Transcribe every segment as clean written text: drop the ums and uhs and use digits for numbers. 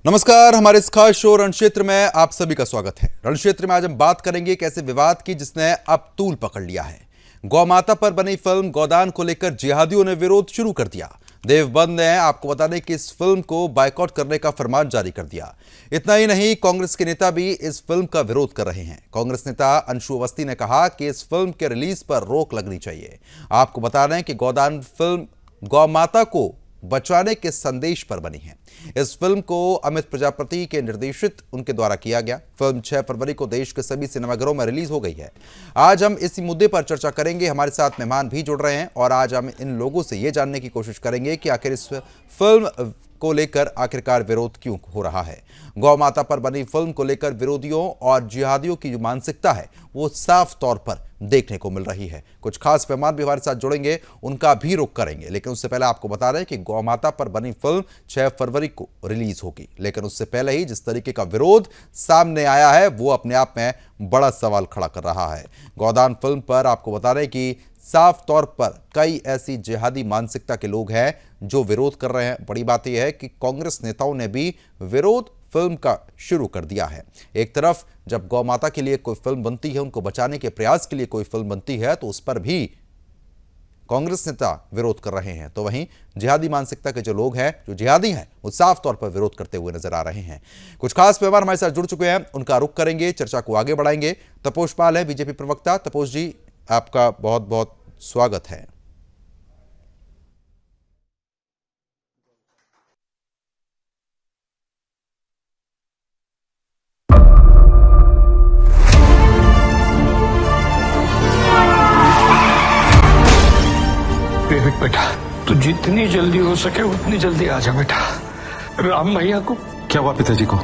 नमस्कार, हमारे इस खास शो रणक्षेत्र में आप सभी का स्वागत है। रणक्षेत्र में आज हम बात करेंगे एक ऐसे विवाद की जिसने अब तूल पकड़ लिया है। गौ माता पर बनी फिल्म गोदान को लेकर जिहादियों ने विरोध शुरू कर दिया। देवबंद ने आपको बता दें कि इस फिल्म को बायकॉट करने का फरमान जारी कर दिया। इतना ही नहीं, कांग्रेस के नेता भी इस फिल्म का विरोध कर रहे हैं। कांग्रेस नेता अंशु अवस्थी ने कहा कि इस फिल्म के रिलीज पर रोक लगनी चाहिए। आपको बता रहे हैं कि गोदान फिल्म गौ माता को बचाने के संदेश पर बनी है। इस फिल्म को अमित प्रजापति के निर्देशित उनके द्वारा किया गया। फिल्म 6 फरवरी को देश के सभी सिनेमाघरों में रिलीज हो गई है। आज हम इसी मुद्दे पर चर्चा करेंगे। हमारे साथ मेहमान भी जुड़ रहे हैं और आज हम इन लोगों से ये जानने की कोशिश करेंगे कि आखिर इस फिल्म को लेकर आखिरकार विरोध क्यों हो रहा है। गौ माता पर बनी फिल्म को लेकर विरोधियों और जिहादियों की जो मानसिकता है वो साफ तौर पर देखने को मिल रही है। कुछ खास मेहमान भी हमारे साथ जुड़ेंगे, उनका भी रुख करेंगे, लेकिन उससे पहले आपको बता रहे हैं कि गौ माता पर बनी फिल्म 6 फरवरी को रिलीज होगी। लेकिन उससे पहले ही जिस तरीके का विरोध सामने आया है वो अपने आप में बड़ा सवाल खड़ा कर रहा है। गोदान फिल्म पर आपको बता रहे हैं कि साफ तौर पर कई ऐसी जिहादी मानसिकता के लोग हैं जो विरोध कर रहे हैं। बड़ी बात यह है कि कांग्रेस नेताओं ने भी विरोध फिल्म का शुरू कर दिया है। एक तरफ जब गौ माता के लिए कोई फिल्म बनती है, उनको बचाने के प्रयास के लिए कोई फिल्म बनती है, तो उस पर भी कांग्रेस नेता विरोध कर रहे हैं, तो वहीं जिहादी मानसिकता के जो लोग हैं, जो जिहादी हैं, वो साफ तौर पर विरोध करते हुए नजर आ रहे हैं। कुछ खास मेहमान हमारे साथ जुड़ चुके हैं, उनका रुख करेंगे, चर्चा को आगे बढ़ाएंगे। तपोष पाल है बीजेपी प्रवक्ता। तपोष जी, आपका बहुत बहुत स्वागत है। बेटा, तू जितनी जल्दी हो सके उतनी जल्दी आ जा बेटा। राम भैया को क्या हुआ? पिताजी को?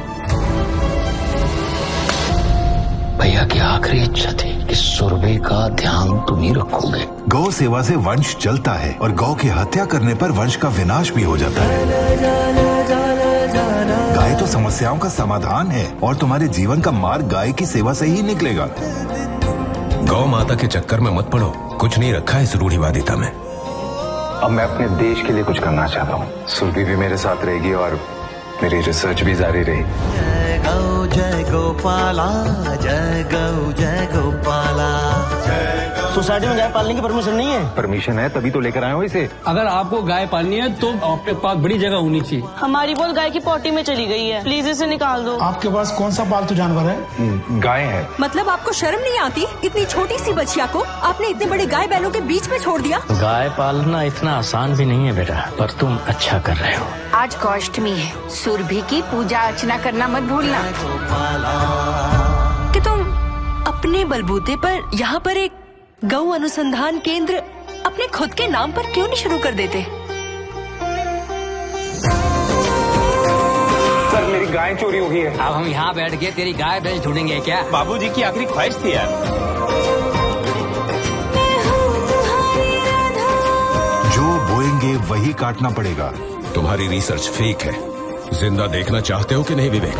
भैया की आखिरी इच्छा थी कि सुरभि का ध्यान तुम ही रखोगे। गौ सेवा से वंश चलता है और गौ की हत्या करने पर वंश का विनाश भी हो जाता है। गाय तो समस्याओं का समाधान है और तुम्हारे जीवन का मार्ग गाय की सेवा से ही निकलेगा। गौ माता के चक्कर में मत पड़ो, कुछ नहीं रखा इस रूढ़िवादिता में। अब मैं अपने देश के लिए कुछ करना चाहता हूँ। सुरभि भी मेरे साथ रहेगी और मेरी रिसर्च भी जारी रही। जय गोपाला, जय गोपाला। सोसाइटी में गाय पालने की परमिशन नहीं है। परमिशन है तभी तो लेकर आया हूँ इसे। अगर आपको गाय पालनी है तो आपके पास बड़ी जगह होनी चाहिए। हमारी बोल गाय की पोटी में चली गई है, प्लीज इसे निकाल दो। आपके पास कौन सा पालतू जानवर है? गाय है। मतलब आपको शर्म नहीं आती? इतनी छोटी सी बच्चिया को आपने इतने बड़े गाय बैलों के बीच में छोड़ दिया। गाय पालना इतना आसान भी नहीं है बेटा, पर तुम अच्छा कर रहे हो। आज गौष्टमी है, सुरभि की पूजा अर्चना करना मत भूलना। कि तुम अपने बलबूते पर यहाँ पर एक गौ अनुसंधान केंद्र अपने खुद के नाम पर क्यों नहीं शुरू कर देते? सर, मेरी गाय चोरी हो गई है। अब हम यहाँ बैठ के तेरी गाय भैंस ढूंढेंगे क्या? बाबूजी की आखिरी ख्वाहिश थी यार। जो बोएंगे वही काटना पड़ेगा। तुम्हारी रिसर्च फेक है। जिंदा देखना चाहते हो कि नहीं विवेक?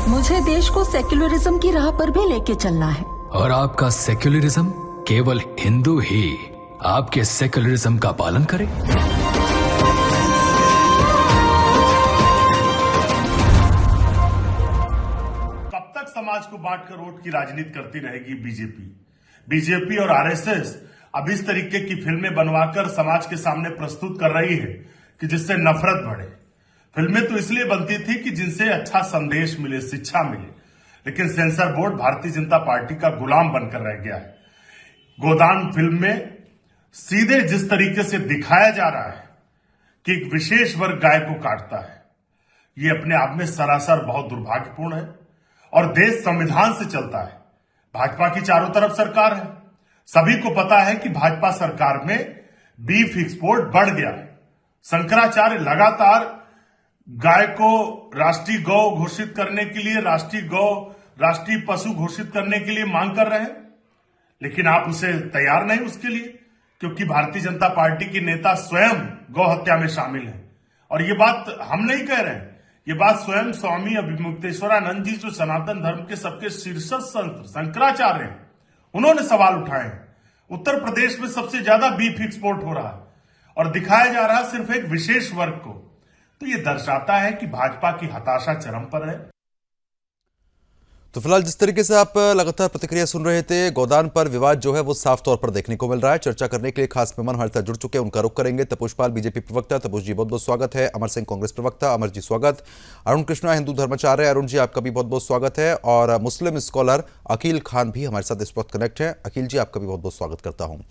मुझे देश को सेक्युलरिज्म की राह पर भी लेके चलना है। और आपका सेक्युलरिज्म केवल हिंदू ही आपके सेक्युलरिज्म का पालन करे। कब तक समाज को बांटकर वोट की राजनीति करती रहेगी बीजेपी और आरएसएस अब इस तरीके की फिल्में बनवाकर समाज के सामने प्रस्तुत कर रही है कि जिससे नफरत बढ़े। फिल्में तो इसलिए बनती थी कि जिनसे अच्छा संदेश मिले, शिक्षा मिले, लेकिन sensor board Bharatiya Janata party का गुलाम बनकर रह गया है। गोदान फिल्म में सीधे जिस तरीके से दिखाया जा रहा है कि एक विशेष वर्ग गाय को काटता है, ये अपने आप में सरासर बहुत दुर्भाग्यपूर्ण है। और देश संविधान से चलता है। भाजपा की चारों तरफ सरकार है। सभी को पता है कि भाजपा सरकार में बीफ एक्सपोर्ट बढ़ गया है। शंकराचार्य लगातार गाय को राष्ट्रीय गौ घोषित करने के लिए, राष्ट्रीय पशु घोषित करने के लिए मांग कर रहे हैं, लेकिन आप उसे तैयार नहीं उसके लिए। क्योंकि भारतीय जनता पार्टी के नेता स्वयं गौ हत्या में शामिल हैं। और ये बात हम नहीं कह रहे हैं, ये बात स्वयं स्वामी अभिमुक्तेश्वरानंद जी, जो सनातन धर्म के सबके शीर्षस्थ संत शंकराचार्य हैं, उन्होंने सवाल उठाए हैं। उत्तर प्रदेश में सबसे ज्यादा बीफ एक्सपोर्ट हो रहा है और दिखाया जा रहा है सिर्फ एक विशेष वर्ग को। तो ये दर्शाता है कि भाजपा की हताशा चरम पर है। तो फिलहाल जिस तरीके से आप लगातार प्रतिक्रिया सुन रहे थे, गोदान पर विवाद जो है वो साफ तौर पर देखने को मिल रहा है। चर्चा करने के लिए खास मेहमान हमारे साथ जुड़ चुके हैं, उनका रुख करेंगे। तपोष पाल बीजेपी प्रवक्ता, तपोष जी बहुत बहुत स्वागत है। अमर सिंह कांग्रेस प्रवक्ता, अमर जी स्वागत। अरुण कृष्णा हिंदू धर्माचार्य, अरुण जी आपका भी बहुत बहुत स्वागत है। और मुस्लिम स्कॉलर अकील खान भी हमारे साथ इस वक्त कनेक्ट है। अकील जी आपका भी बहुत बहुत स्वागत करता हूँ।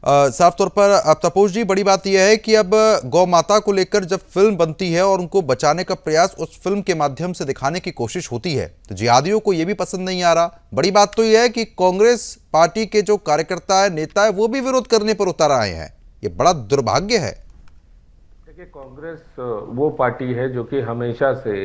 साफ तौर पर तपोष जी, बड़ी बात यह है कि अब गौ माता को लेकर जब फिल्म बनती है और उनको बचाने का प्रयास उस फिल्म के माध्यम से दिखाने की कोशिश होती है, तो जिहादियों को यह भी पसंद नहीं आ रहा। बड़ी बात तो यह है कि कांग्रेस पार्टी के जो कार्यकर्ता है, नेता है, वो भी विरोध करने पर उतर आए हैं। ये बड़ा दुर्भाग्य है। देखिए, कांग्रेस वो पार्टी है जो कि हमेशा से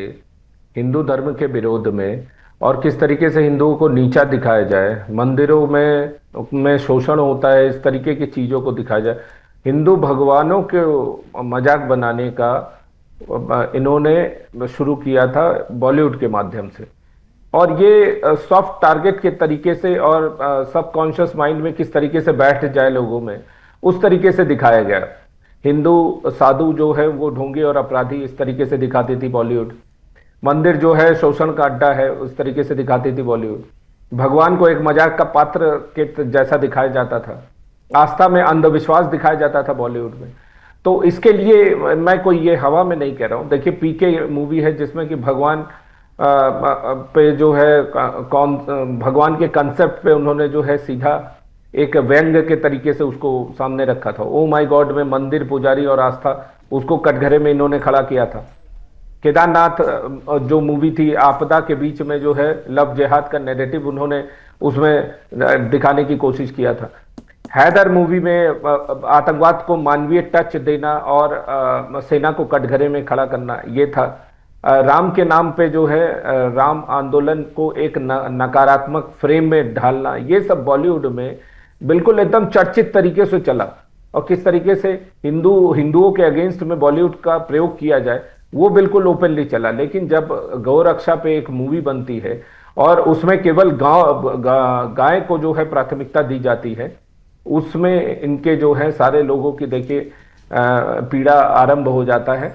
हिंदू धर्म के विरोध में और किस तरीके से हिंदुओं को नीचा दिखाया जाए, मंदिरों में शोषण होता है, इस तरीके की चीज़ों को दिखाया जाए, हिंदू भगवानों के मजाक बनाने का इन्होंने शुरू किया था बॉलीवुड के माध्यम से। और ये सॉफ्ट टारगेट के तरीके से और सबकॉन्शियस माइंड में किस तरीके से बैठ जाए लोगों में, उस तरीके से दिखाया गया। हिंदू साधु जो है वो ढोंगी और अपराधी इस तरीके से दिखाती थी बॉलीवुड। मंदिर जो है शोषण का अड्डा है, उस तरीके से दिखाती थी बॉलीवुड। भगवान को एक मजाक का पात्र के जैसा दिखाया जाता था। आस्था में अंधविश्वास दिखाया जाता था बॉलीवुड में। तो इसके लिए मैं कोई ये हवा में नहीं कह रहा हूँ। देखिए, पीके मूवी है जिसमें कि भगवान पे जो है भगवान के कंसेप्ट पे उन्होंने जो है सीधा एक व्यंग के तरीके से उसको सामने रखा था। ओ माय गॉड में मंदिर, पुजारी और आस्था, उसको कटघरे में इन्होंने खड़ा किया था। केदारनाथ जो मूवी थी, आपदा के बीच में जो है लव जिहाद का नैरेटिव उन्होंने उसमें दिखाने की कोशिश किया था। हैदर मूवी में आतंकवाद को मानवीय टच देना और सेना को कटघरे में खड़ा करना, ये था। राम के नाम पे जो है राम आंदोलन को एक नकारात्मक फ्रेम में ढालना, ये सब बॉलीवुड में बिल्कुल एकदम चर्चित तरीके से चला। और किस तरीके से हिंदुओं के अगेंस्ट में बॉलीवुड का प्रयोग किया जाए, वो बिल्कुल ओपनली चला। लेकिन जब गौ रक्षा पे एक मूवी बनती है और उसमें केवल गाय को जो है प्राथमिकता दी जाती है, उसमें इनके जो है सारे लोगों की देखिए पीड़ा आरंभ हो जाता है।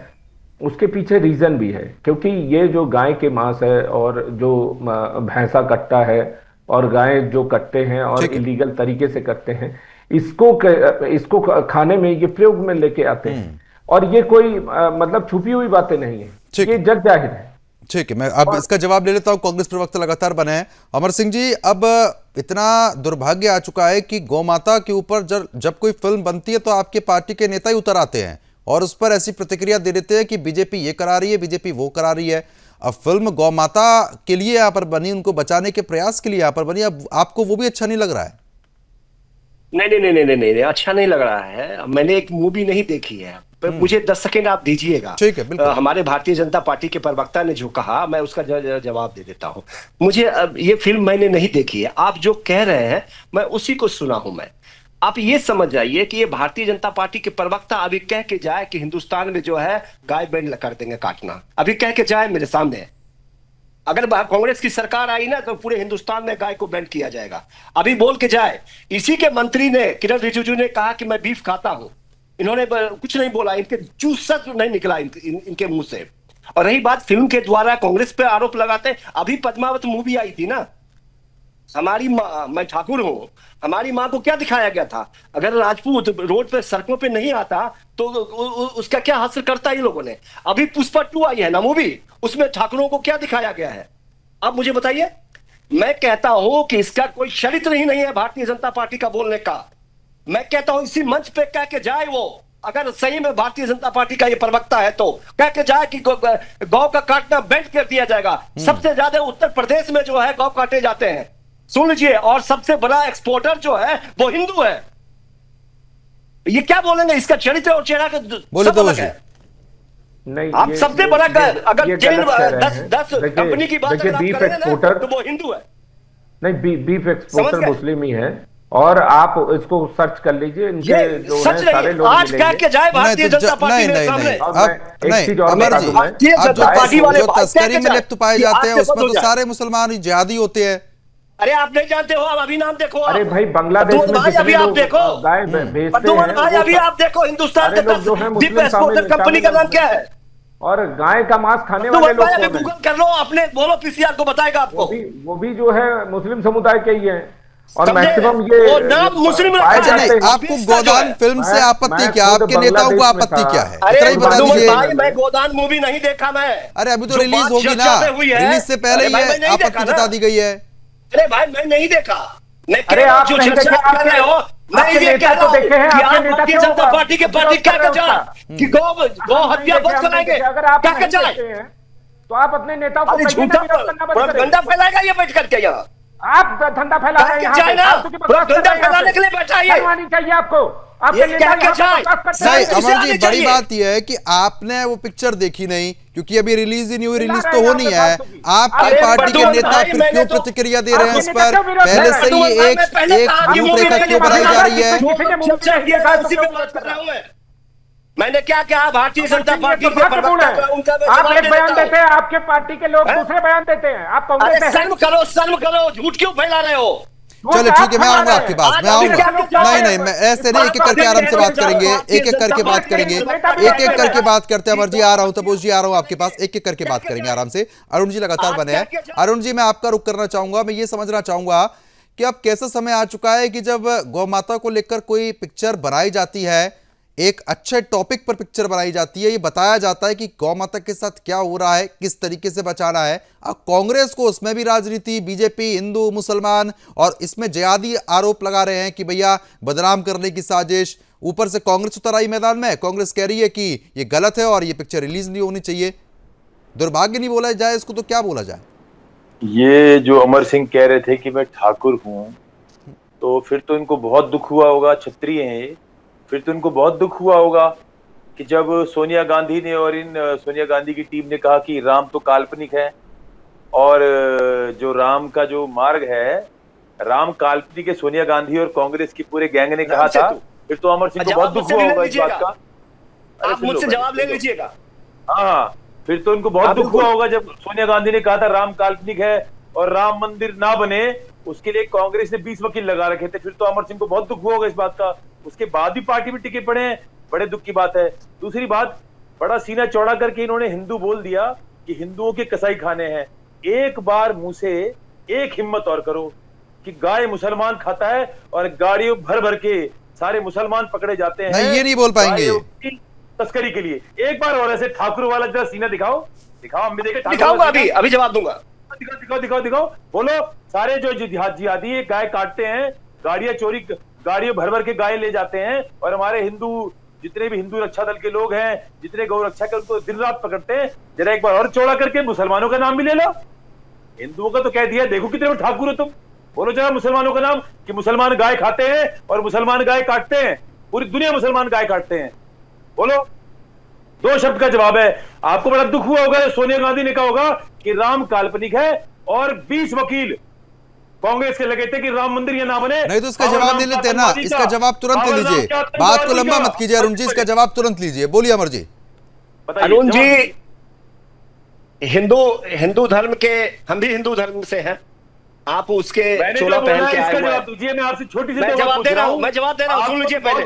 उसके पीछे रीजन भी है, क्योंकि ये जो गाय के मांस है और जो भैंसा कटता है और गाय जो कटते हैं और इलीगल तरीके से कटते हैं, इसको खाने में ये प्रयोग में लेके आते हैं। और ये कोई मतलब छुपी हुई बातें नहीं है, ये जग जाहिर है। ठीक है, मैं अब इसका जवाब ले लेता हूं। कांग्रेस प्रवक्ता लगातार बने हैं। अमर सिंह जी, अब इतना दुर्भाग्य आ चुका है कि गौ माता के ऊपर जब कोई फिल्म बनती है तो आपके पार्टी के नेता ही उतर आते हैं और उस पर ऐसी प्रतिक्रिया दे देते हैं कि बीजेपी ये करा रही है, बीजेपी वो करा रही है। अब फिल्म गौ माता के लिए यहाँ पर बनी, उनको बचाने के प्रयास के लिए यहाँ पर बनी, अब आपको वो भी अच्छा नहीं लग रहा है? नहीं, अच्छा नहीं लग रहा है। मैंने एक मूवी नहीं देखी है, मुझे 10 सेकेंड आप दीजिएगा। ठीक है, बिल्कुल। हमारे भारतीय जनता पार्टी के प्रवक्ता ने जो कहा, मैं उसका जवाब दे देता हूं। मुझे ये फिल्म मैंने नहीं देखी है, आप जो कह रहे हैं मैं उसी को सुना हूं। मैं आप ये समझ जाइए कि ये भारतीय जनता पार्टी के प्रवक्ता अभी कह के जाए कि हिंदुस्तान में जो है गाय बैंड कर देंगे काटना, अभी कह के जाए मेरे सामने। अगर कांग्रेस की सरकार आई ना तो पूरे हिंदुस्तान में गाय को बैन किया जाएगा, अभी बोल के जाए। इसी के मंत्री ने, किरण रिजिजू ने कहा कि मैं बीफ खाता हूं, इन्होंने कुछ नहीं बोला, इनके जूस नहीं निकला इनके मुंह से। और रही बात फिल्म के द्वारा कांग्रेस पे आरोप लगाते, अभी पद्मावत मूवी आई थी ना, हमारी माँ, मैं ठाकुर हूं, हमारी माँ को क्या दिखाया गया था? अगर राजपूत रोड पे सड़कों पे नहीं आता तो उसका क्या हासिल करता ये लोगों ने? अभी पुष्पा 2 आई है ना मूवी, उसमें ठाकुरों को क्या दिखाया गया है? अब मुझे बताइए। मैं कहता हूं कि इसका कोई चरित्र ही नहीं है भारतीय जनता पार्टी का बोलने का। मैं कहता हूं इसी मंच पे कह के जाए वो, अगर सही में भारतीय जनता पार्टी का ये प्रवक्ता है तो कह के जाए कि गौ का काटना बैंड कर दिया जाएगा। सबसे ज्यादा उत्तर प्रदेश में जो है गौ काटे जाते हैं, सुन लीजिए, और सबसे बड़ा एक्सपोर्टर जो है वो हिंदू है। ये क्या बोलेंगे? इसका चरित्र और चेहरा का सब अलग है। नहीं, आप सबसे बड़ा अगर 10 कंपनी की बात अगर आप करें ना तो वो हिंदू है। नहीं, बीफ एक्सपोर्टर मुस्लिम ही है। और आप इसको सर्च कर लीजिए, इनके जो है सारे लोग आज कह के जाए भारतीय जनता पार्टी में सामने। नहीं अमर जी, आप जो तस्करी में लिप्त पाए जाते हैं उसमें तो सारे मुसलमान जिहादी होते हैं। अरे आप नहीं जानते हो, अब अभी नाम देखो। अरे भाई बांग्लादेश में अभी आप देखो, गाय भेजते हैं, अभी आप देखो हिंदुस्तान के कंपनी का नाम क्या है, और गाय का मांस खाने वाले लोग अभी गूगल कर लो, अपने बोलो, पीसीआर को बताएगा आपको। वो भी जो है मुस्लिम समुदाय के ही है, और मैक्सिमम ये मुस्लिम। आपको गोदान फिल्म से आपत्ति क्या, आपके नेताओं को आपत्ति क्या है? अरे बता दीजिए। मैं गोदान मूवी नहीं देखा मैं। अरे अभी तो रिलीज होगी ना, रिलीज से पहले ही आपत्ति जता दी गई है। अरे भाई मैं नहीं देखा। अरे आप जो चर्चा कर रहे हो, मैं ये कह रहा हूं कि आप भारतीय जनता पार्टी के पार्टी क्या कर जाए कि गौ हत्या बंद कराएंगे, क्या कर जाए? तो आप अपने नेताओं को गंदा फैलाएगा ये बैठ करके यहाँ। आप धंधा फैला रहे हैं, फैलाने के लिए बैठा है, चाहिए आपको। नहीं अमर जी, बड़ी बात यह है कि आपने वो पिक्चर देखी नहीं, क्योंकि अभी रिलीज ही नहीं हुई, रिलीज तो होनी है। आपकी पार्टी के नेता फिर क्यों प्रतिक्रिया दे रहे हैं इस पर? पहले से ही एक रूपरेखा क्यों बनाई जा रही है? मैंने क्या कहा? भारतीय जनता पार्टी के आप एक बयान देते हैं, आपके पार्टी के लोग दूसरे बयान देते हैं। आप कांग्रेस शर्म करो, झूठ क्यों फैला रहे हो? चलो ठीक है, मैं आऊंगा आपके पास, मैं आऊंगा। नहीं मैं ऐसे नहीं, एक एक करके आराम से बात करेंगे, एक एक करके बात करेंगे, एक एक करके बात करते हैं। अमर जी आ रहा हूं, तपोज जी आ रहा हूं आपके पास, एक एक करके बात करेंगे आराम से। अरुण जी लगातार बने हैं। अरुण जी, मैं आपका रुख करना चाहूंगा, मैं ये समझना चाहूंगा कि अब कैसा समय आ चुका है कि जब गौ माता को लेकर कोई पिक्चर बनाई जाती है, एक अच्छे टॉपिक पर पिक्चर बनाई जाती है, ये बताया जाता है कि गौ माता के साथ क्या हो रहा है, किस तरीके से बचाना है। अब कांग्रेस को उसमें भी राजनीति, बीजेपी, हिंदू, मुसलमान, और इसमें जिहादी आरोप लगा रहे हैं कि भैया बदनाम करने की साजिश। ऊपर से कांग्रेस उतर आई मैदान में, कांग्रेस कह रही है कि ये गलत है और ये पिक्चर रिलीज नहीं होनी चाहिए। दुर्भाग्य नहीं बोला जाए इसको तो क्या बोला जाए? ये जो अमर सिंह कह रहे थे कि मैं ठाकुर हूं, तो फिर तो इनको बहुत दुख हुआ होगा, क्षत्रिय हैं ये, फिर तो इनको बहुत दुख हुआ होगा कि जब सोनिया गांधी ने और सोनिया गांधी की टीम ने कहा कि राम तो काल्पनिक है, और जो राम का जो मार्ग है राम काल्पनिक है, सोनिया गांधी और कांग्रेस की पूरे गैंग ने कहा था, फिर तो अमर सिंह को बहुत दुख हुआ होगा इस बात का। आप मुझसे जवाब ले लीजिएगा। हाँ, फिर तो इनको बहुत दुख हुआ होगा जब सोनिया गांधी ने कहा था राम काल्पनिक है और राम मंदिर ना बने, उसके लिए कांग्रेस ने 20 वकील लगा रखे थे। फिर तो अमर सिंह को बहुत दुख हुआ होगा इस बात का। उसके बाद भी पार्टी में टिके पड़े हैं, बड़े दुख की बात है। दूसरी बात, बड़ा सीना चौड़ा करके इन्होंने हिंदू बोल दिया कि हिंदुओं के कसाई खाने हैं। एक बार मुंह से एक हिम्मत और करो कि गाय मुसलमान खाता है और गाड़ियों भर भर के सारे मुसलमान पकड़े जाते हैं। नहीं, ये नहीं बोल पाएंगे तस्करी के लिए। एक बार और ऐसे ठाकुर वाला जरा सीना दिखाओ, हम भी देखे। दिखाऊंगा, अभी जवाब दूंगा। दिखाओ बोलो। सारे जो जिहादी गाय काटते हैं, गाड़ियों भर भर के गाय ले जाते हैं, और हमारे हिंदू जितने भी हिंदू रक्षा दल के लोग हैं, जितने गौ रक्षा के, उनको दिन रात पकड़ते हैं। जरा एक बार और चौड़ा करके मुसलमानों का नाम भी ले लो। हिंदुओं का तो कह दिया, देखो कितने ठाकुर हो तुम। बोलो जरा मुसलमानों का नाम कि मुसलमान गाय खाते हैं और मुसलमान गाय काटते हैं, पूरी दुनिया मुसलमान गाय काटते हैं। बोलो, 2 शब्द का जवाब है। आपको बड़ा दुख हुआ होगा, सोनिया गांधी ने कहा होगा कि राम काल्पनिक है, और 20 वकील कांग्रेस के लगे थे कि राम मंदिर ये ना बने। नहीं तो इसका जवाब दे लेते हैं ना, इसका जवाब तुरंत ले लीजिए, बात को लंबा मत कीजिए अरुण जी, इसका जवाब तुरंत लीजिए। बोलिए अमर जी। अरुण जी, हिंदू धर्म के, हम भी हिंदू धर्म से हैं, आप उसके चोला पहन के आए हुए हैं। मैं आपसे छोटी सी जवाब दे रहा हूं, सुन लीजिए पहले।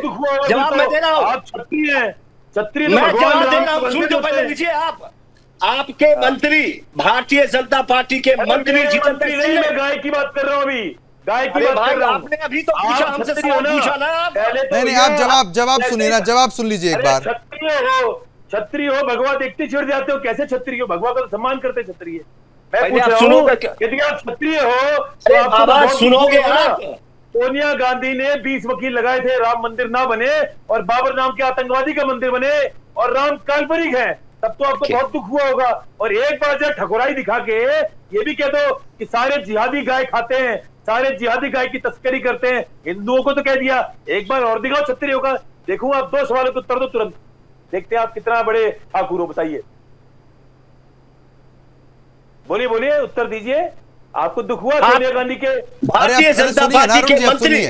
जवाब मैं दे रहा हूं, आप क्षत्रिय हैं, क्षत्रिय मैं जवाब दे रहा हूं, सुन जो पहले लीजिए। आपके मंत्री, भारतीय जनता पार्टी के मंत्री जितेंद्र सिंह, मैं गाय की बात कर रहा हूं, अभी गाय की बात कर रहा हूं। आपने अभी तो पूछा हमसे, सवाल पूछा ना। नहीं, आप जवाब सुनिए ना, जवाब सुन लीजिए एक बार। क्षत्रिय हो, भगवा देखते छिड़ जाते हो, कैसे क्षत्रिय हो? भगवा का सम्मान करते क्षत्रिय। मैं पूछ रहा हूं, यदि आप क्षत्रिय हो तो आप सुनोगे। सोनिया गांधी ने 20 वकील लगाए थे राम मंदिर ना बने, और बाबर नाम के आतंकवादी का मंदिर बने, और राम काल्पनिक है, तब तो आपको बहुत दुख हुआ होगा। और एक बार जब ठकुराई दिखा के ये भी कह दो कि सारे जिहादी गाय खाते हैं, सारे जिहादी गाय की तस्करी करते हैं, हिंदुओं को तो कह दिया, एक बार और दिखाओ क्षत्रियों का। देखूंगा आप 2 सवालों के उत्तर दो तुरंत, देखते हैं आप कितना बड़े ठाकुर हो, बताइए। बोलिए उत्तर दीजिए। आपको दुख हुआ सोनिया गांधी के? भारतीय जनता पार्टी के मंत्री,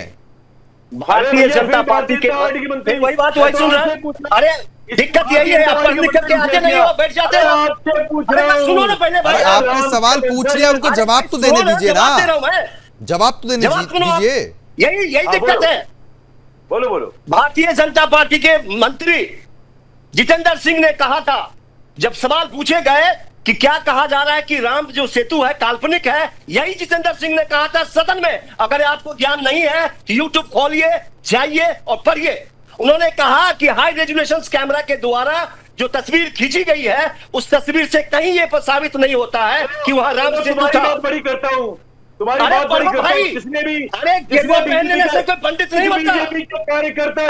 भारतीय जनता पार्टी के वही बात वही सुन रहे हैं। अरे दिक्कत यही है, आप पढ़ लिख करके आते नहीं हो, बैठ जाते हो। सुनो ना पहले भाई, आपने सवाल पूछ लिया, उनको जवाब तो देने दीजिए ना, जवाब तो देने दीजिए। यही दिक्कत है। बोलो। भारतीय जनता पार्टी के मंत्री जितेंद्र सिंह ने कहा था, जब सवाल पूछे गए कि क्या कहा जा रहा है कि राम जो सेतु है काल्पनिक है, यही जितेंद्र सिंह ने कहा था सदन में। अगर आपको ज्ञान नहीं है तो यूट्यूब खोलिए, जाइए और पढ़िए। उन्होंने कहा कि हाई रेजोल्यूशन कैमरा के द्वारा जो तस्वीर खींची गई है, उस तस्वीर से कहीं ये साबित नहीं होता है कि वहां राम सेतु था। बड़ी करता हूँ तुम्हारी अरे बात बड़ी करता हूँ। जिसने भी गेरुआ पहनने से कोई पंडित नहीं बनता। कार्यकर्ता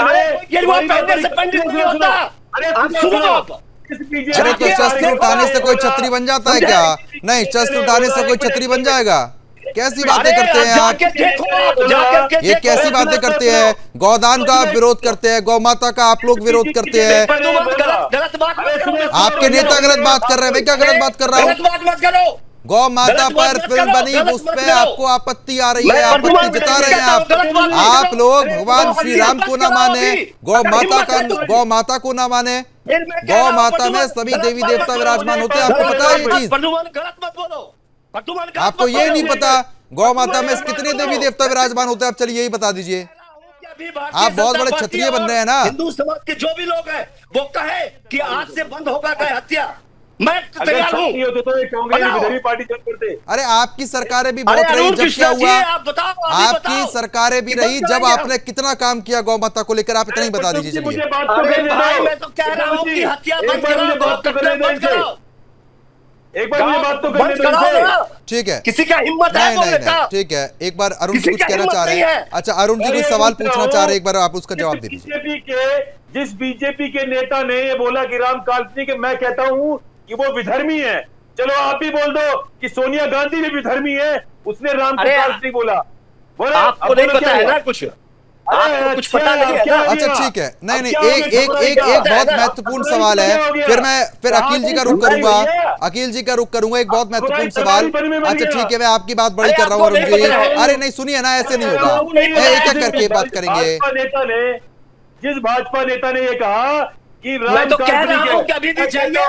गेरुआ पहनने से पंडित नहीं होता। आप सुनो आप। अरे तो शस्त्र उठाने से कोई छतरी बन जाता है क्या? नहीं, शस्त्र उठाने से कोई छतरी बन जाएगा? कैसी बातें करते हैं आप? ये कैसी बातें करते हैं? गौदान का आप विरोध करते हैं, गौ माता का आप लोग विरोध करते हैं। आपके नेता गलत बात कर रहे हैं, मैं क्या गलत बात कर रहा हूँ? गौ माता पर फिल्म बनी, उस पे आपको आपत्ति आ रही है, आपत्ति जता रहे हैं आप लोग भगवान श्री राम को ना माने, गौ माता को ना माने। गौ माता में सभी देवी देवता विराजमान होते हैं, आपको पता है ये चीज? आपको ये नहीं पता गौ माता में कितने देवी देवता विराजमान होते हैं? आप चलिए यही बता दीजिए। आप बहुत बड़े क्षत्रिय बन रहे हैं ना। हिंदू समाज के जो भी लोग हैं वो कहे कि आज से बंद होगा गाय हत्या, मैं तैयार हूं। पार्टी करते। अरे आपकी सरकारें भी बहुत रही, जब क्या हुआ? आपकी सरकारें भी रही, जब आपने कितना काम किया गौ माता को लेकर, आप इतना ही बता दीजिए। चलिए मैं तो कह रहा हूं कि हत्या बंद कराओ, एक बार मुझे बात तो करने दो। ठीक है, किसी का हिम्मत है बोलने का? ठीक है, एक बार अरुण जी कुछ कहना चाह रहे हैं। अच्छा, अरुण जी कोई सवाल पूछना चाह रहे हैं, एक बार आप उसका जवाब दे दीजिए। जिस बीजेपी के नेता ने ये बोला कि राम काल्पनिक है, मैं कहता हूँ कि वो विधर्मी है। चलो आप भी बोल दो कि सोनिया गांधी भी विधर्मी है, उसने राम को काल्पनिक बोला। आपको नहीं पता है ना कुछ? आपको कुछ पता नहीं है ना? अच्छा ठीक है, नहीं एक बहुत महत्वपूर्ण सवाल है, फिर अकील जी का रुख करूंगा, एक बहुत महत्वपूर्ण सवाल। अच्छा ठीक है, मैं आपकी बात बड़ी कर रहा हूँ अरुण जी। अरे नहीं सुनिए ना, ऐसे नहीं होगा, एक एक करके बात करेंगे। जिस भाजपा नेता ने ये कहा कि मैं तो कह रहा हूं कि अभी भी चाहिए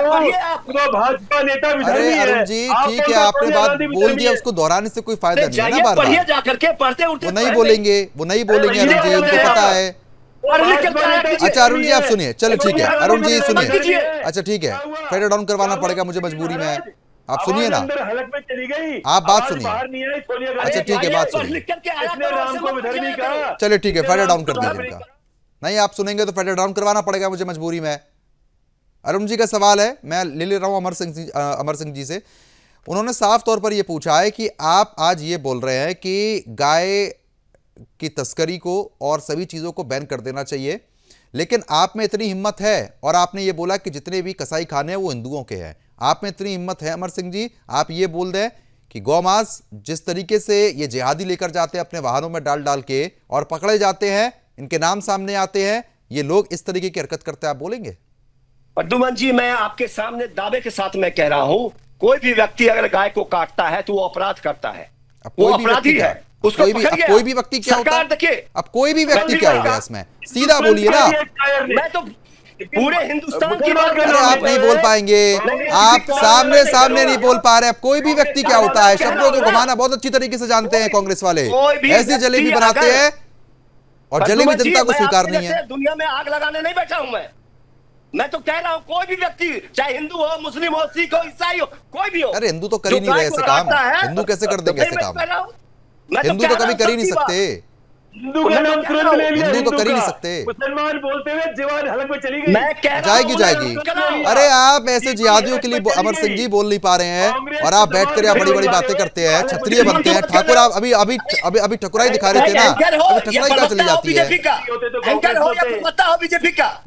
भाजपा नेता अरे अरुण जी ठीक है, आपने बात बोल दिया, उसको दोहराने से कोई फायदा नहीं है ना। बार बार जाकर के पढ़ते उठते वो नहीं बोलेंगे अरुण जी, उनको पता है। अच्छा अरुण जी आप सुनिए, चलो ठीक है अरुण जी सुनिए। अच्छा ठीक है, फेडर डाउन करवाना पड़ेगा मुझे, मजबूरी में। आप सुनिए ना, आप बात सुनिए। अच्छा ठीक है, बात सुनिए। चलिए ठीक है, फेडर डाउन कर दीजिए इनका। नहीं आप सुनेंगे तो फेडर डाउन करवाना पड़ेगा मुझे, मजबूरी में। अरुण जी का सवाल है, मैं ले रहा हूं अमर सिंह जी से। उन्होंने साफ तौर पर यह पूछा है कि आप आज ये बोल रहे हैं कि गाय की तस्करी को और सभी चीज़ों को बैन कर देना चाहिए, लेकिन आप में इतनी हिम्मत है, और आपने ये बोला कि जितने भी कसाई खाने हैं वो हिंदुओं के हैं। आप में इतनी हिम्मत है अमर सिंह जी, आप ये बोल दें कि गौमांस जिस तरीके से ये जिहादी लेकर जाते हैं अपने वाहनों में डाल के और पकड़े जाते हैं, इनके नाम सामने आते हैं, ये लोग इस तरीके की हरकत करते हैं, आप बोलेंगे? प्रद्युमन जी, मैं आपके सामने दावे के साथ मैं कह रहा हूं, कोई भी व्यक्ति अगर गाय को काटता है तो वो अपराध करता है, वो अपराधी है। उसको कोई भी व्यक्ति क्या होता है? देखिए अब कोई भी व्यक्ति क्या हो गया इसमें? सीधा बोलिए ना। मैं तो पूरे हिंदुस्तान की बात कर अरे रहा हूं। आप नहीं बोल पाएंगे, आप सामने नहीं बोल पा रहे। अब कोई भी व्यक्ति क्या होता है? शब्दों को घुमाना बहुत अच्छी तरीके से जानते हैं कांग्रेस वाले, ऐसी जलेबी बनाते हैं और जलेबी जनता को स्वीकार नहीं है। दुनिया में आग लगाने नहीं बैठा हूं मैं तो कह रहा हूं कोई भी व्यक्ति, चाहे हिंदू हो, मुस्लिम हो, सिख हो, ईसाई हो, कोई भी हो। अरे हिंदू तो कर ही नहीं रहे ऐसे काम, हिंदू कैसे कर देंगे ऐसे काम? हिंदू तो कभी कर ही नहीं सकते, हिंदू का नाम तुरंत ले लिया, हिंदू तो कर ही नहीं सकते। मुसलमान बोलते हुए जीवन हलक में चली गई। जाएगी। अरे आप ऐसे जिहादियों के लिए अमर सिंह जी बोल नहीं पा रहे हैं और आप बैठ कर बड़ी बड़ी बातें करते हैं, क्षत्रिय बनते हैं। ठाकुर आप अभी ठकुराई दिखा रहे थे ना, अभी ठकुराई क्या चली जाती है?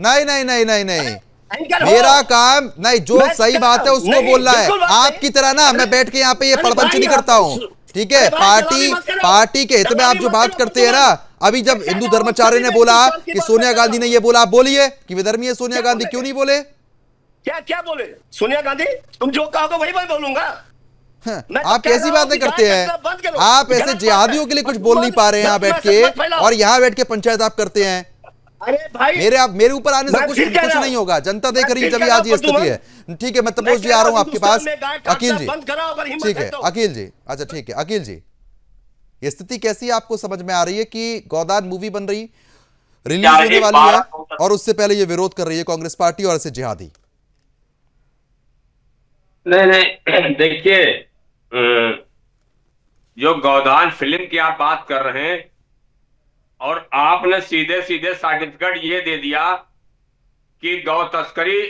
नहीं, मेरा काम नहीं, जो सही बात है उसको बोलना है। आपकी तरह ना मैं बैठ के यहाँ पे ये पड़पंच नहीं करता हूँ, ठीक है? पार्टी के हित में आप जो बात करते हैं ना, अभी जब हिंदू धर्माचार्य ने बोला कि सोनिया गांधी ने ये बोला, आप बोलिए कि विधर्मी है सोनिया गांधी, क्यों नहीं बोले? क्या बोले सोनिया गांधी? तुम जो कहोगे वही मैं बोलूंगा। आप कैसी बातें करते हैं? आप ऐसे जिहादियों के लिए कुछ बोल नहीं पा रहे हैं यहाँ बैठ के, और यहाँ बैठ के पंचायत आप करते हैं। अरे भाई मेरे ऊपर आने से कुछ नहीं होगा, जनता देख रही है जब आज ये स्थिति है। ठीक है, मैं तपोज जी आ रहा हूँ आपके पास। अकील जी, ठीक है अकील जी, अच्छा ठीक है अकील जी, ये स्थिति कैसी आपको समझ में आ रही है कि गोदान मूवी बन रही, रिलीज होने वाली है, और उससे पहले ये विरोध कर रही है कांग्रेस पार्टी और ऐसे जिहादी? नहीं देखिए, जो गोदान फिल्म की आप बात कर रहे हैं, और आपने सीधे सीधे सर्टिफिकेट ये दे दिया कि गौ तस्करी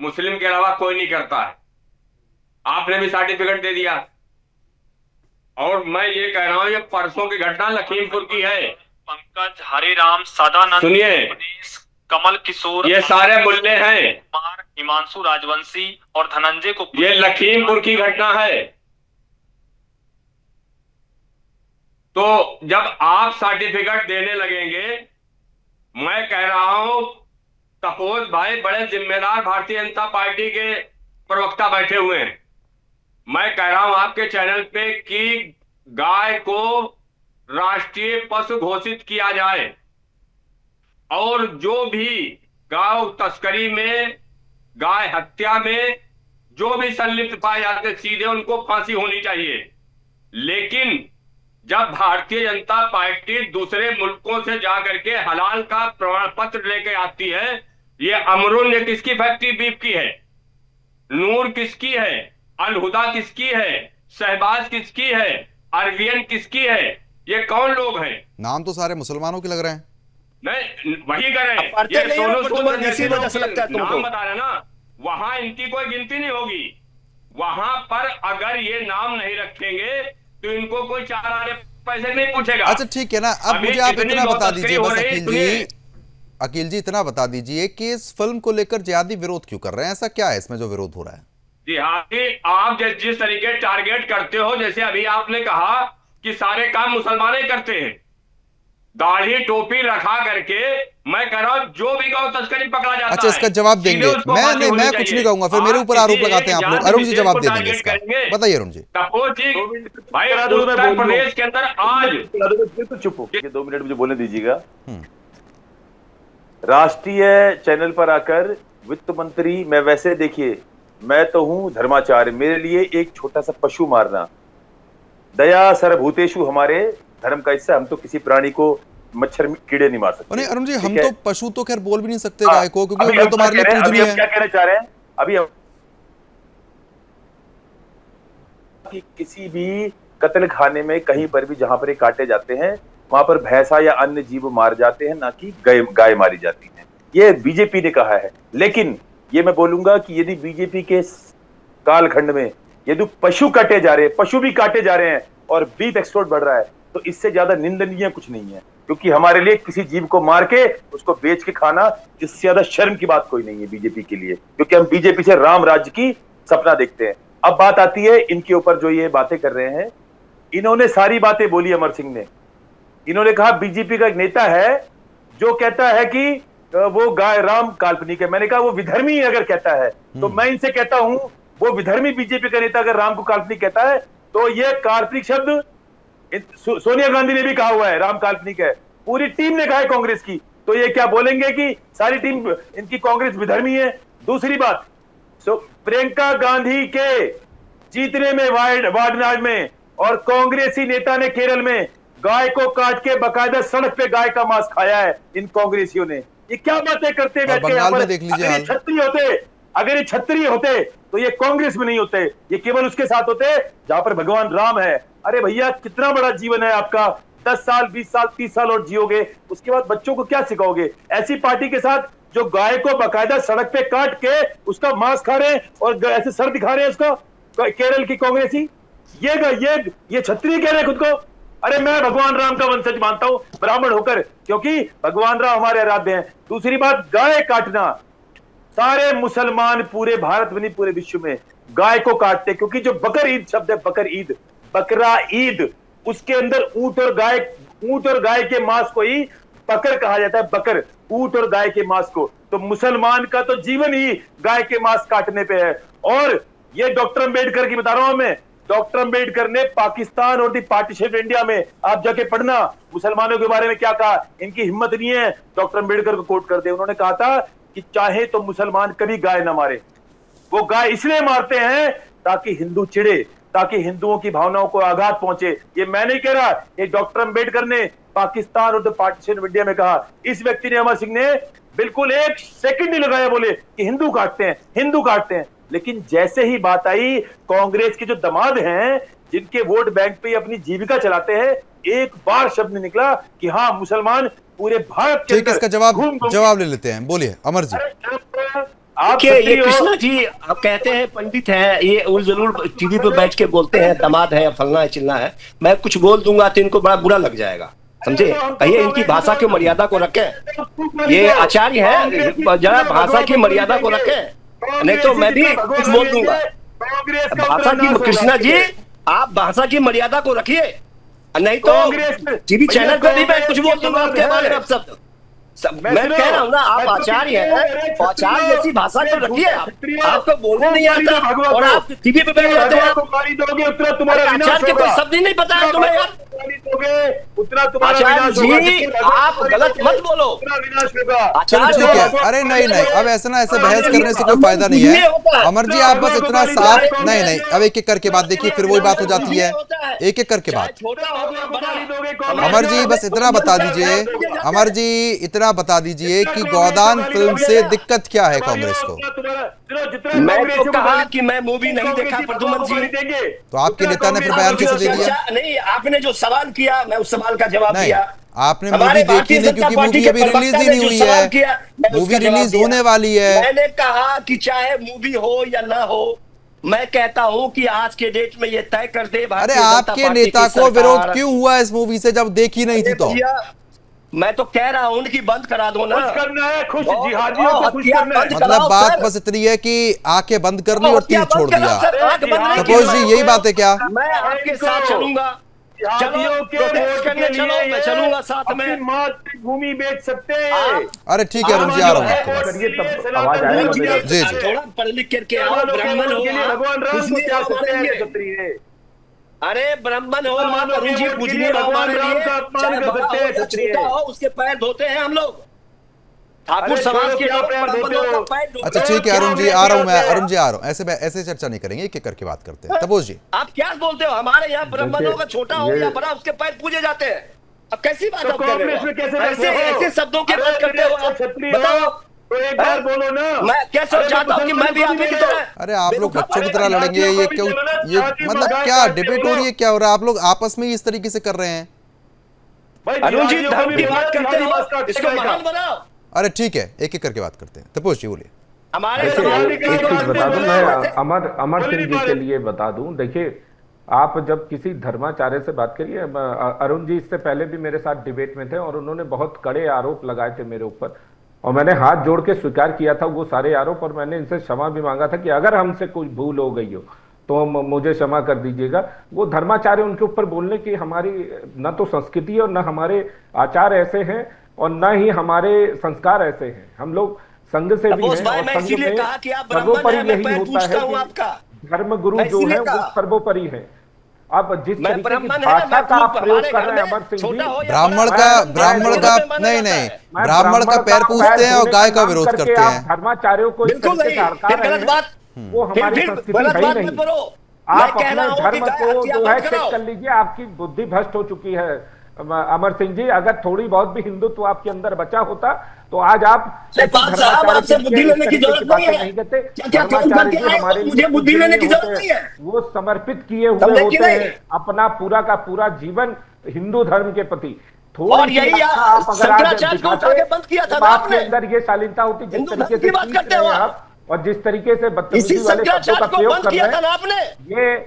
मुस्लिम के अलावा कोई नहीं करता है, आपने भी सर्टिफिकेट दे दिया। और मैं ये कह रहा हूं, ये परसों की घटना लखीमपुर की है। पंकज, हरिराम, सदानंद, सुनिए, कमल किशोर, ये सारे मुल्ले हैं, हिमांशु राजवंशी और धनंजय को, ये लखीमपुर की घटना है। तो जब आप सर्टिफिकेट देने लगेंगे, मैं कह रहा हूं तपोज भाई बड़े जिम्मेदार भारतीय जनता पार्टी के प्रवक्ता बैठे हुए हैं, मैं कह रहा हूं आपके चैनल पे कि गाय को राष्ट्रीय पशु घोषित किया जाए, और जो भी गौ तस्करी में, गाय हत्या में जो भी संलिप्त पाए जाते, सीधे उनको फांसी होनी चाहिए। लेकिन जब भारतीय जनता पार्टी दूसरे मुल्कों से जाकर के हलाल का प्रमाण पत्र लेके आती है, ये अमरुल ये किसकी फैक्ट्री बीफ की है, नूर किसकी है, अलहुदा किसकी है, शहबाज किसकी है, अरवियन किसकी है, ये कौन लोग हैं? नाम तो सारे मुसलमानों के लग रहे हैं। नहीं वही कर रहे हैं, ये सोनू सूद जैसे नाम बता रहे ना, वहां इनकी कोई गिनती नहीं होगी। वहां पर अगर ये नाम नहीं रखेंगे तो इनको कोई 4 आने पैसे नहीं पूछेगा। अच्छा ठीक है ना, अब मुझे आप इतना बता दीजिए बस अकील जी इतना बता दीजिए कि इस फिल्म को लेकर जिहादी विरोध क्यों कर रहे हैं? ऐसा क्या है इसमें जो विरोध हो रहा है? जिहादी आप जिस तरीके टारगेट करते हो, जैसे अभी आपने कहा कि सारे काम मुसलमान ही करते हैं, दाढ़ी टोपी रखा करके, मैं कह रहा हूं जो भी गौ तस्करी पकड़ा जाता है। अच्छा इसका जवाब देंगे? मैं कुछ नहीं कहूंगा, फिर मेरे ऊपर आरोप लगाते हैं आप लोग। अरुण जी जवाब दे देंगे इसका, बताइए अरुण जी। तपोज जी भाई, उत्तर प्रदेश के अंदर आज चुप हो, 2 मिनट मुझे बोलने दीजिएगा। राष्ट्रीय चैनल पर आकर वित्त मंत्री, मैं वैसे देखिए मैं तो हूं धर्माचार्य, मेरे लिए एक छोटा सा पशु मारना, दया सर्वभूतेषु हमारे धर्म का हिस्सा, हम तो किसी प्राणी को मच्छर कीड़े नहीं मार सकते। नहीं अरुण जी, हम तो पशु तो खैर बोल भी नहीं सकते गाय को, क्योंकि वो तुम्हारे लिए पूजनीय है। क्या कहना चाह रहे हैं अभी हम कि किसी भी कत्ल खाने में कहीं पर भी जहां पर ये काटे जाते हैं, वहां पर भैंसा या अन्य जीव मार जाते हैं, ना कि गाय मारी जाती है। ये बीजेपी ने कहा है। लेकिन ये मैं बोलूंगा कि यदि बीजेपी के कालखंड में यदि पशु काटे जा रहे हैं, पशु भी काटे जा रहे हैं और बीफ एक्सपोर्ट बढ़ रहा है, तो इससे ज्यादा निंदनीय कुछ नहीं है। क्योंकि हमारे लिए किसी जीव को मार के उसको बेच के खाना, इससे ज्यादा शर्म की बात कोई नहीं है बीजेपी के लिए, क्योंकि हम बीजेपी से राम राज्य की सपना देखते हैं। अब बात आती है इनके ऊपर जो ये बातें कर रहे हैं, इन्होंने सारी बातें बोली अमर सिंह ने। इन्होंने कहा बीजेपी का एक नेता है जो कहता है कि वो गाय राम काल्पनिक है। मैंने कहा वो विधर्मी अगर कहता है तो मैं इनसे कहता हूं, वो विधर्मी बीजेपी का नेता अगर राम को काल्पनिक कहता है तो ये काल्पनिक शब्द सोनिया गांधी ने भी कहा हुआ है, राम काल्पनिक है, पूरी टीम ने कहा है कांग्रेस की, तो ये क्या बोलेंगे कि सारी टीम इनकी कांग्रेस विधर्मी है? दूसरी बात, प्रियंका गांधी के जीतने में वायनाड में और कांग्रेसी नेता ने केरल में गाय को काट के बकायदा सड़क पे गाय का मांस खाया है इन कांग्रेसियों ने। ये क्या बातें करते बैठ के यहाँ पर? अगर ये क्षत्रिय होते तो ये कांग्रेस में नहीं होते, ये केवल उसके साथ होते जहां पर भगवान राम है। अरे भैया कितना बड़ा जीवन है आपका, 10 साल 20 साल 30 साल और जियोगे, उसके बाद बच्चों को क्या सिखाओगे? ऐसी पार्टी के साथ जो गाय को बकायदा सड़क पे काट के उसका मांस खा रहे हैं और ऐसे सर दिखा रहे हैं उसका, केरल की कांग्रेसी, ये क्षत्रिय कह रहे हैं खुद को। अरे मैं भगवान राम का वंशज मानता हूं ब्राह्मण होकर, क्योंकि भगवान राम हमारे आराध्य हैं। दूसरी बात, गाय काटना, सारे मुसलमान पूरे भारत में नहीं पूरे विश्व में गाय को काटते, क्योंकि जो बकर ईद शब्द है, बकर ईद, बकरा ईद, उसके अंदर ऊंट और गाय के मांस को ही बकर कहा जाता है, बकर, ऊंट और गाय के मांस को। तो मुसलमान का तो जीवन ही गाय के मांस काटने पे है। और ये डॉक्टर अंबेडकर की बता रहा हूं मैं। डॉक्टर अंबेडकर ने पाकिस्तान और दी पार्टीशन ऑफ इंडिया में, आप जाके पढ़ना, मुसलमानों के बारे में क्या कहा। इनकी हिम्मत नहीं है डॉक्टर अंबेडकर को कोट कर दे। उन्होंने कहा था कि चाहे तो मुसलमान कभी गाय ना मारे, वो गाय इसलिए मारते हैं ताकि हिंदू चिढ़े, ताकि हिंदुओं की भावनाओं को आघात पहुंचे। ये मैं नहीं कह रहा, ये डॉक्टर अंबेडकर ने पाकिस्तान और द पार्टीशन ऑफ इंडिया में कहा। इस व्यक्ति ने, अमर सिंह ने, बिल्कुल 1 सेकंड नहीं लगाया, बोले कि हिंदू काटते हैं, हिंदू काटते हैं। लेकिन जैसे ही बात आई, कांग्रेस के जो दामाद हैं, जिनके वोट बैंक पे अपनी जीविका चलाते हैं, एक बार शब्द नहीं निकला कि हाँ मुसलमान पूरे भारत के। ठीक है, इसका जवाब ले लेते हैं। बोलिए अमर जी। देखिए, ये कृष्णा जी आप कहते हैं पंडित हैं, ये जरूर टीवी पे बैठ के बोलते हैं दामाद है, फलना है, चिल्ला है। मैं कुछ बोल दूंगा तो इनको बड़ा बुरा लग जाएगा, समझे। कहिए इनकी भाषा की मर्यादा को रखें। ये आचार्य है, जरा भाषा की मर्यादा को रखें, नहीं तो मैं भी कुछ बोल दूंगा। भाषा की, कृष्णा जी आप भाषा की मर्यादा को रखिए, नहीं तो टीवी चैनल पे भी मैं कुछ बोल दूंगा आपके बारे में। आप सब मैं कह रहा हूँ ना, आप आचार्य हैं, आचार्य जैसी भाषा को रखिए। आपको बोलने नहीं आता और आप टीवी पे बैठ जाते हैं। आचार्य के कोई शब्द ही नहीं पता है तुम्हें यार। आचार्य जी आप गलत मत बोलो। ठीक है, अरे नहीं, अब ऐसा ना, ऐसे बहस करने से कोई फायदा नहीं है। अमर जी आप बस इतना साफ, नहीं, अब एक एक करके बात देखिए, फिर वही बात हो जाती है। एक एक करके बात। अमर जी बस इतना बता दीजिए, अमर जी इतना बता दीजिए कि गोदान फिल्म से दिक्कत क्या है कांग्रेस को। मैं तो कहा कि मैं मूवी नहीं देखा प्रद्युमन जी, तो आपके नेता ने फिर बयान कैसे दे दिया? नहीं, आपने जो सवाल किया मैं उस सवाल का जवाब दिया। आपने मूवी देखी नहीं क्योंकि मूवी अभी रिलीज ही नहीं हुई है, मूवी रिलीज होने वाली है। मैंने कहा कि चाहे मूवी हो या ना हो, मैं कहता हूं कि आज के डेट में ये तय कर दे। अरे आपके नेता को विरोध क्यों हुआ इस मूवी से जब देखी नहीं थी? तो मैं तो कह रहा हूं उनकी बंद करा दो ना। खुश करना है, खुश जिहादियों को खुश करना है। मतलब बात बस इतनी है कि आंखें बंद कर ली और तीर छोड़ दिया। सपोज जी यही बात है क्या? मैं आपके साथ चलूंगा, चलो प्रोटेस्ट करने चलो, मैं चलूंगा साथ में। मातृभूमि बेच सकते हैं। अरे ठीक है अरुण जी, आ रहा हूँ आपके पास। जी जी, थोड़ा पढ़ लिख करके आओ, ब्राह्मण हो, भगवान राम को क्या सकते हैं क्षत्रिय? अरे ब्राह्मण हो, माँ अरुण जी पूजनीय हमारे लिए, चाहे बड़ा हो या छोटा हो, उसके पैर धोते हैं हम लोग। ठाकुर समाज के लोग ब्राह्मणों का पैर धोते हैं। अच्छा ठीक है अरुण जी, आ रहा हूँ मैं। अरुण जी आ रहा हूँ, ऐसे चर्चा नहीं करेंगे, एक एक करके बात करते हैं। तपोज जी आप क्या बोलते हो? हमारे यहाँ ब्राह्मणों का छोटा हो या बड़ा, उसके पैर पूजे जाते हैं। अब कैसी बात आप कर रहे हो? ऐसे शब्दों की बात करते हो आप? बताओ तो एक बार बोलो ना। मैं क्या सब चाहता हूँ कि मैं भी आप ही की तरह। अरे आप लोग बच्चों की तरह लड़ेंगे, ये क्यों? ये मतलब क्या डिबेट हो रही है, क्या हो रहा है? आप लोग आपस में ही इस तरीके से कर रहे हैं। अरुण जी धर्म की बात करते हो, इसको महान बनाओ। अरे ठीक है, एक एक करके बात करते हैं। तपोज जी बोलिए। हमारे एक चीज बता दूं मैं, अमर सिंह जी के लिए बता दूं। देखिए आप जब किसी धर्माचार्य से बात करिए, अरुण जी इससे पहले भी मेरे साथ डिबेट में थे और उन्होंने बहुत कड़े आरोप लगाए थे मेरे ऊपर, और मैंने हाथ जोड़ के स्वीकार किया था वो सारे आरोप, और मैंने इनसे क्षमा भी मांगा था कि अगर हमसे कुछ भूल हो गई हो तो मुझे क्षमा कर दीजिएगा। वो धर्माचार्य, उनके ऊपर बोलने की हमारी न तो संस्कृति और न हमारे आचार ऐसे हैं और न ही हमारे संस्कार ऐसे हैं। हम लोग संघ से भी हैं और संघ में सर्वोपरि यही होता है कि धर्म गुरु जो है वो सर्वोपरि है। अब जिस तरीके की भाषा का आप प्रयोग कर रहे हैं अमर सिंह जी, ब्राह्मण का नहीं, ब्राह्मण का पैर पूछते हैं और गाय का विरोध करते हैं। धर्माचार्यों को इस तरीके से हड़का रहे हैं, वो हमारी संस्कृति है ही नहीं। आप अपने धर्म को जो है चेक कर लीजिए, आपकी बुद्धि भ्रष्ट हो चुकी है अमर सिंह जी। अगर थोड़ी बहुत भी हिंदुत्व आपके अंदर बचा होता तो आज आप बुद्धि लेने की जरूरत नहीं है। धर्माचार्य जी हमारे लिए बुद्धि लेने की जरूरत नहीं है, वो समर्पित किए हुए होते हैं अपना पूरा का पूरा जीवन हिंदू धर्म के प्रति। और यही शंकराचार्य को उठा के बंद किया था आपके अंदर ये शालीनता होती जिस तरीके से बात करते हो आप, और जिस तरीके से बदतमीजी वाले शब्दों का प्रयोग कर रहे हैं,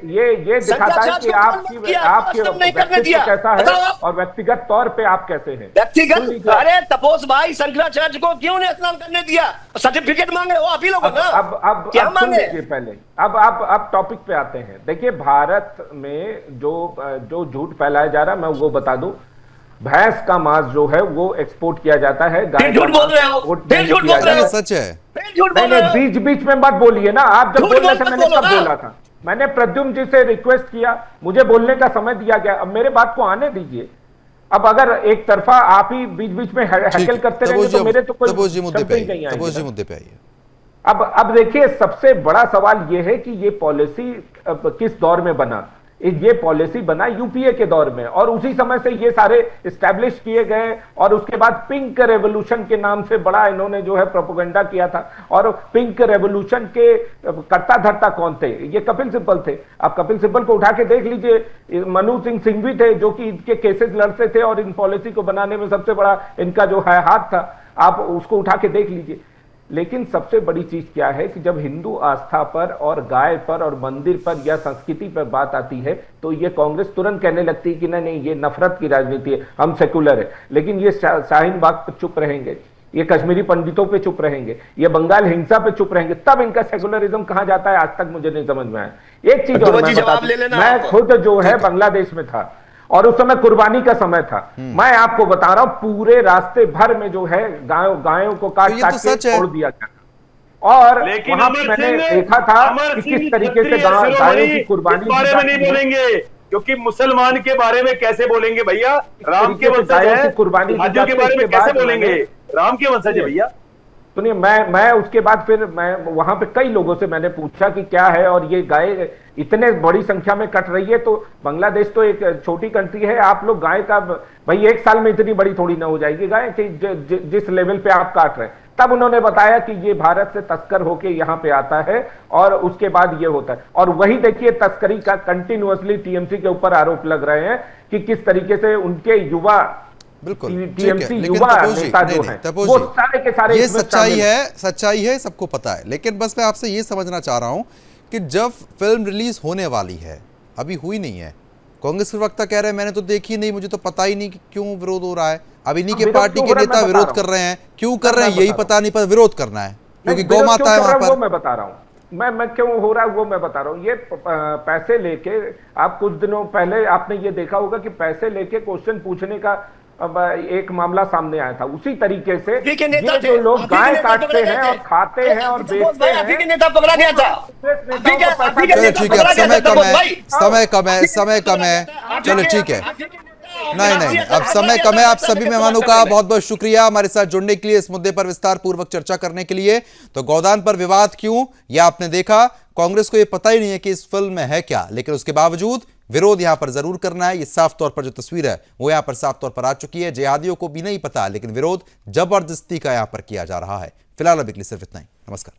ये दिखाता है कि आपके व्यक्तित्व कैसा है और व्यक्तिगत तौर पे आप कैसे हैं। व्यक्तिगत, अरे तपोस भाई शंकराचार्य को क्यों नहीं स्नान करने दिया? सर्टिफिकेट मांगे हो आप ही लोग ना। अब क्या मांगे? पहले अब टॉपिक पे आते हैं। देखिए भारत में जो झूठ फैलाया जा रहा है, मैं वो बता दूं, भैंस का मांस जो है वो एक्सपोर्ट किया जाता है, गाय का मांस सच है। नहीं, बीच बीच में मत बोलिए ना। आप जब बोल रहे थे मैंने कब बोला था? मैंने प्रद्युम्न जी से रिक्वेस्ट किया, मुझे बोलने का समय दिया गया। अब मेरे बात को आने दीजिए। अब अगर एक तरफा आप ही बीच बीच में हैकल करते रहेंगे तो मेरे तो कोई मुद्दे पे आइए। अब देखिए, सबसे बड़ा सवाल यह है कि ये पॉलिसी किस दौर में बना। ये पॉलिसी बना यूपीए के दौर में, और उसी समय से ये सारे इस्टेब्लिश किए गए, और उसके बाद पिंक रेवोल्यूशन के नाम से बड़ा इन्होंने जो है प्रोपेगेंडा किया था। और पिंक रेवोल्यूशन के कर्ता धर्ता कौन थे? ये कपिल सिब्बल थे। आप कपिल सिब्बल को उठा के देख लीजिए। मनु सिंह सिंघवी थे जो कि इनके केसेस लड़ते थे और इन पॉलिसी को बनाने में सबसे बड़ा इनका जो है हाथ था। आप उसको उठा के देख लीजिए। लेकिन सबसे बड़ी चीज क्या है कि जब हिंदू आस्था पर और गाय पर और मंदिर पर या संस्कृति पर बात आती है तो ये कांग्रेस तुरंत कहने लगती है कि नहीं, ये नफरत की राजनीति है, हम सेकुलर है। लेकिन ये शाहीन बाग पर चुप रहेंगे, ये कश्मीरी पंडितों पे चुप रहेंगे, ये बंगाल हिंसा पे चुप रहेंगे, तब इनका सेकुलरिज्म कहां जाता है आज तक मुझे नहीं समझ में आया। एक चीज और मैं खुद जो है बांग्लादेश में था और उस समय कुर्बानी का समय था। मैं आपको बता रहा हूं, पूरे रास्ते भर में जो है गायों को काट काट के छोड़ दिया गया। और वहां पे मैंने देखा था कि किस तरीके से गायों की कुर्बानी बारे में नहीं बोलेंगे, क्योंकि मुसलमान के बारे में कैसे बोलेंगे भैया? राम के वंशज है, कुर्बानी के बारे में कैसे बोलेंगे? राम के वंशज है भैया। सुनिए, मैं उसके बाद फिर मैं वहां पे कई लोगों से मैंने पूछा कि क्या है, और ये गाय इतने बड़ी संख्या में कट रही है। तो बांग्लादेश तो एक छोटी कंट्री है, आप लोग गाय का भाई एक साल में इतनी बड़ी थोड़ी ना हो जाएगी गाय कि जिस लेवल पे आप काट रहे हैं। तब उन्होंने बताया कि ये भारत से तस्कर होके यहाँ पे आता है और उसके बाद ये होता है। और वही देखिए, तस्करी का कंटिन्यूअसली टीएमसी के ऊपर आरोप लग रहे हैं कि किस तरीके से उनके युवा, बिल्कुल टीएमसी युवा नेता जो हैं वो सारे के सारे, ये सच्चाई है, सबको पता है। लेकिन बस मैं आपसे ये समझना चाह रहा हूं कि जब फिल्म रिलीज होने वाली है, अभी हुई नहीं है, कांग्रेस के वक्ता कह रहे हैं मैंने तो देखी नहीं, मुझे तो पता ही नहीं कि क्यों विरोध हो रहा है। अब इन्हीं के पार्टी के नेता विरोध कर रहे हैं, क्यों कर रहे हैं यही पता नहीं, पर विरोध करना है क्योंकि गौ माता है वहां पर। मैं बता रहा हूँ मैं क्यों हो रहा है वो मैं बता रहा हूँ। ये पैसे लेके, आप कुछ दिनों पहले आपने ये देखा होगा कि पैसे लेके क्वेश्चन पूछने का अब एक मामला सामने आया था। उसी तरीके से ये जो लोग गाय काटते हैं और खाते हैं और बेचते हैं, ठीक है, समय कम है, चलो ठीक है, नहीं अब समय कम है। आप सभी मेहमानों का बहुत बहुत शुक्रिया हमारे साथ जुड़ने के लिए, इस मुद्दे पर विस्तार पूर्वक चर्चा करने के लिए। तो गोदान पर विवाद क्यों, यह आपने देखा। कांग्रेस को यह पता ही नहीं है कि इस फिल्म में है क्या, लेकिन उसके बावजूद विरोध यहां पर जरूर करना है। ये साफ तौर पर जो तस्वीर है वो यहां पर साफ तौर पर आ चुकी है। जिहादियों को भी नहीं पता, लेकिन विरोध जबरदस्ती का यहां पर किया जा रहा है। फिलहाल अभी के लिए सिर्फ इतना ही। नमस्कार।